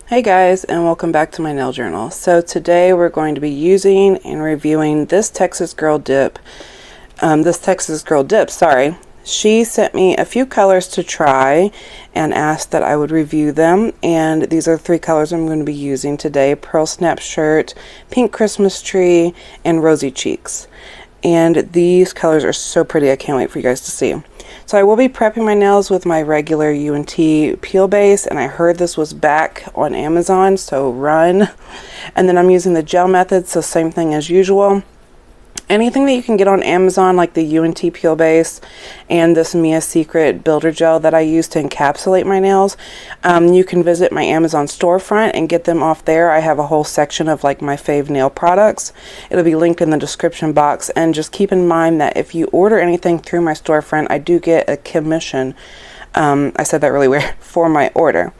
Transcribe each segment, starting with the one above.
Hey guys, and welcome back to my nail journal. So today we're going to be using and reviewing this Texas Girl dip. She sent me a few colors to try and asked that I would review them, and these are 3 colors I'm going to be using today: Pearl Snap Shirt, Pink Christmas Tree, and Rosy Cheeks. And these colors are so pretty, I can't wait for you guys to see. So I will be prepping my nails with my regular UNT peel base, and I heard this was back on Amazon, so run. And then I'm using the gel method, so same thing as usual. Anything that you can get on Amazon, like the UNT peel base and this Mia Secret builder gel that I use to encapsulate my nails, you can visit my Amazon storefront and get them off there. I have a whole section of like my fave nail products. It'll be linked in the description box, and just keep in mind that if you order anything through my storefront, I do get a commission. I said that really weird, for my order.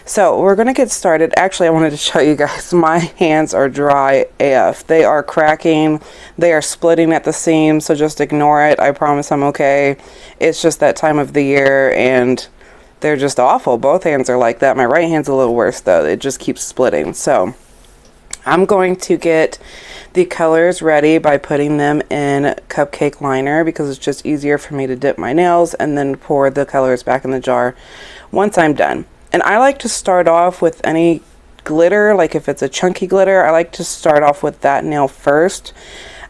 So we're going to get started. Actually, I wanted to show you guys, my hands are dry AF. They are cracking. They are splitting at the seams, so just ignore it. I promise I'm okay. It's just that time of the year, and they're just awful. Both hands are like that. My right hand's a little worse, though. It just keeps splitting. So I'm going to get the colors ready by putting them in cupcake liner, because it's just easier for me to dip my nails and then pour the colors back in the jar once I'm done. And I like to start off with any glitter, like if it's a chunky glitter, I like to start off with that nail first,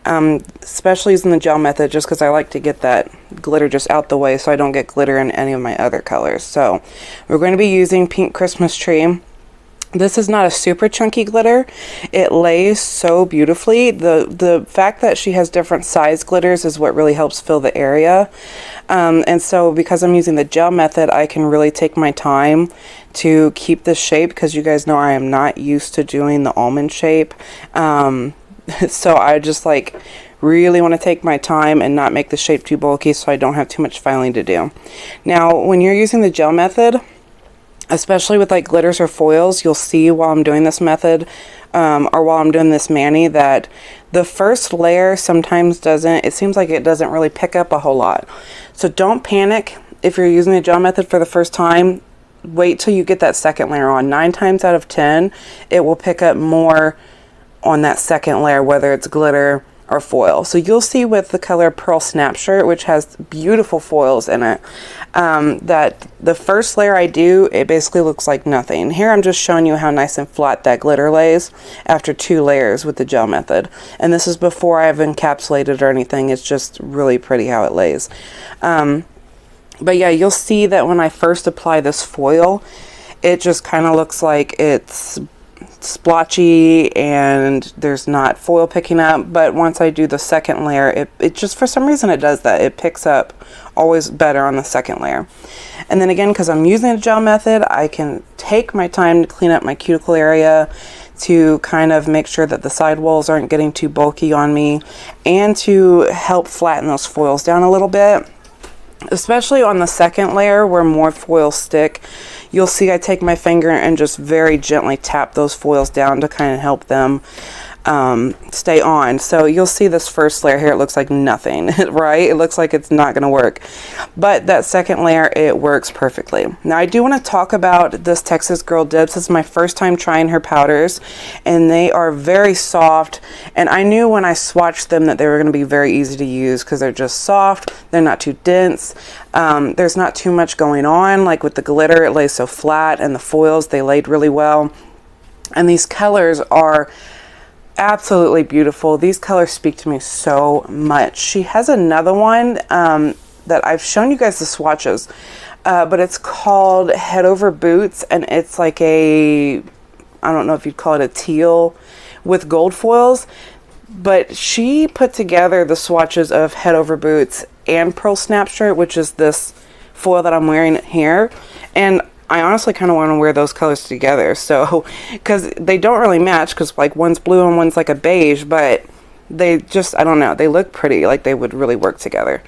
especially using the gel method, just because I like to get that glitter just out the way so I don't get glitter in any of my other colors. So we're going to be using Pink Christmas Tree. This is not a super chunky glitter. It lays so beautifully. The fact that she has different size glitters is what really helps fill the area. And so because I'm using the gel method, I can really take my time to keep this shape, because you guys know I am not used to doing the almond shape. So I just like really want to take my time and not make the shape too bulky, so I don't have too much filing to do. Now, when you're using the gel method, especially with like glitters or foils, you'll see while I'm doing this method, or while I'm doing this mani, that the first layer sometimes it seems like it doesn't really pick up a whole lot. So don't panic if you're using the gel method for the first time. Wait till you get that second layer on. 9 times out of 10, it will pick up more on that second layer, whether it's glitter or foil. So you'll see with the color Pearl Snap Shirt, which has beautiful foils in it, that the first layer I do, it basically looks like nothing. Here I'm just showing you how nice and flat that glitter lays after 2 layers with the gel method. And this is before I've encapsulated or anything. It's just really pretty how it lays. But yeah, you'll see that when I first apply this foil, it just kind of looks like it's splotchy and there's not foil picking up. But once I do the second layer, it just, for some reason, it does that. It picks up always better on the second layer. And then again, because I'm using the gel method, I can take my time to clean up my cuticle area, to kind of make sure that the side walls aren't getting too bulky on me, and to help flatten those foils down a little bit. Especially on the second layer where more foils stick, you'll see I take my finger and just very gently tap those foils down to kind of help them stay on. So you'll see this first layer here, it looks like nothing, right? It looks like it's not going to work. But that second layer, it works perfectly. Now I do want to talk about this Texas Girl dips. This is my first time trying her powders, and they are very soft. And I knew when I swatched them that they were going to be very easy to use, because they're just soft, they're not too dense. There's not too much going on. Like with the glitter, it lays so flat, and the foils, they laid really well. And these colors are absolutely beautiful. These colors speak to me so much. She has another one that I've shown you guys the swatches, but it's called Head Over Boots, and it's like I don't know if you'd call it a teal with gold foils. But she put together the swatches of Head Over Boots and Pearl Snap Shirt, which is this foil that I'm wearing here. And I honestly kind of want to wear those colors together. So, because they don't really match, because like one's blue and one's like a beige, but they just, I don't know, they look pretty, like they would really work together.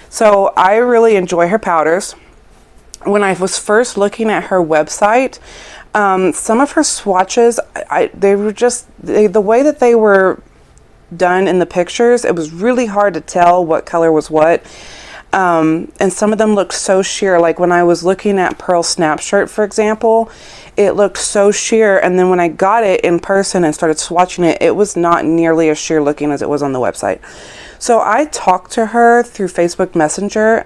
So I really enjoy her powders. When I was first looking at her website, some of her swatches, they were just, the way that they were done in the pictures, it was really hard to tell what color was what. And some of them look so sheer. Like when I was looking at Pearl Snap Shirt, for example, it looked so sheer, and then when I got it in person and started swatching it, it was not nearly as sheer looking as it was on the website. So I talked to her through Facebook Messenger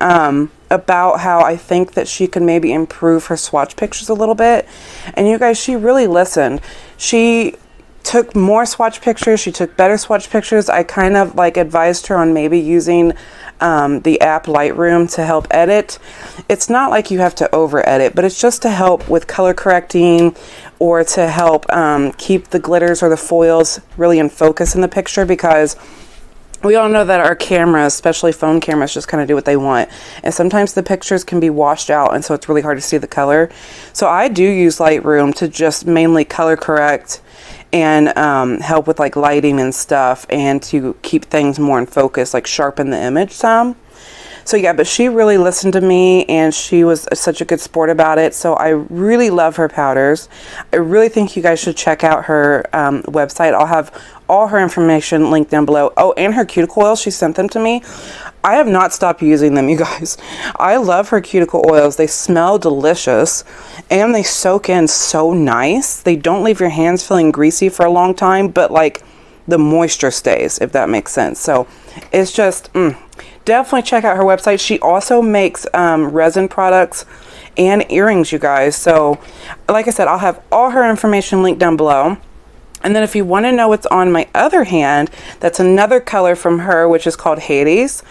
about how I think that she could maybe improve her swatch pictures a little bit. And you guys, she really listened. She took more swatch pictures. She took better swatch pictures. I kind of like advised her on maybe using the app Lightroom to help edit. It's not like you have to over edit, but it's just to help with color correcting or to help keep the glitters or the foils really in focus in the picture, because we all know that our cameras, especially phone cameras, just kind of do what they want. And sometimes the pictures can be washed out, and so it's really hard to see the color. So I do use Lightroom to just mainly color correct and help with like lighting and stuff, and to keep things more in focus, like sharpen the image some. So yeah, but she really listened to me, and she was such a good sport about it. So I really love her powders. I really think you guys should check out her website. I'll have all her information linked down below. Oh, and her cuticle oils, she sent them to me. I have not stopped using them, you guys. I love her cuticle oils. They smell delicious, and they soak in so nice. They don't leave your hands feeling greasy for a long time, but like the moisture stays, if that makes sense. So it's just definitely check out her website. She also makes resin products and earrings, you guys. So like I said, I'll have all her information linked down below. And then if you want to know what's on my other hand, that's another color from her, which is called Hades.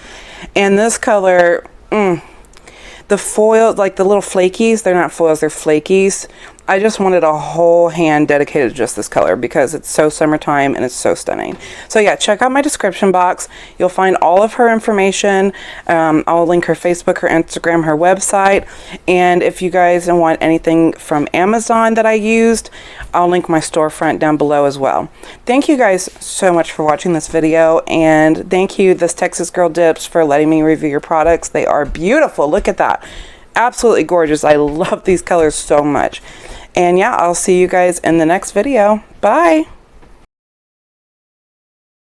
And this color, the foils, like the little flakies, they're not foils, they're flakies. I just wanted a whole hand dedicated to just this color because it's so summertime and it's so stunning. So yeah, check out my description box. You'll find all of her information. I'll link her Facebook, her Instagram, her website. And if you guys want anything from Amazon that I used, I'll link my storefront down below as well. Thank you guys so much for watching this video. And thank you, This Texas Girl Dips, for letting me review your products. They are beautiful. Look at that. Absolutely gorgeous. I love these colors so much. And yeah, I'll see you guys in the next video. Bye.